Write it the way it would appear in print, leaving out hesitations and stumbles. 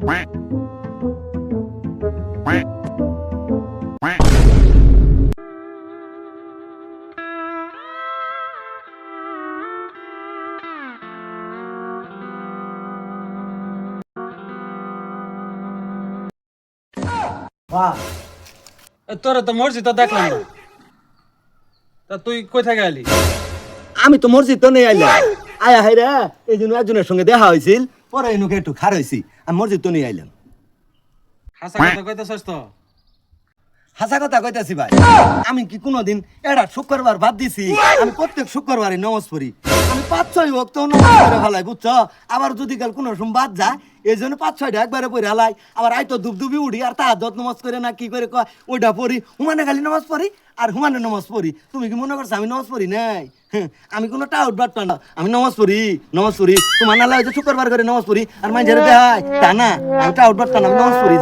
তোরা তো মসজিদ তো দেখলাম না, তা তুই কোথায় গেলি? আমি তো মসজিদ তো নেই আইলাম, আয়া হাই রে এই জন্য একজনের সঙ্গে দেখা হয়েছিল, পরে এনুকে একটু খার হয়েছি, আমি মসজিদ তো নিয়ে আইলাম। হাসা কথা কইতেছস তো? হাসা কথা কইতাছি ভাই, আমি কি কোনোদিন এটা শুক্রবার বাদ দিছি? আমি প্রত্যেক শুক্রবারই নামাজ পড়ি, আমি 5-6 ওয়াক্ত নামাজ পড়ে ফেলাই, বুঝছো? আবার যদি কাল কোনো সময় বাদ যায় এই জন্য 5-6টা একবারে পড়ে হালাই, আবার আই তো দুবদুবি উঠি আর তাহাজ্জুদ নামাজ করে না কি করে কয় ওইটা পড়ি, হুমানে খালি নামাজ পড়ি আর হুমানে নামাজ পড়ি। তুমি কি মনে করছো আমি নামাজ পড়ি নাই? আমি কোনো টাউট বাট্টা না, আমি নামাজ পড়ি নামাজ পড়ি। তোমার নালা হয়েছে শুক্রবার করে নামাজ পড়ি আর মাঝে দেয় তা না, আমি টাউট বাট্টা না, আমি নামাজ পড়ি।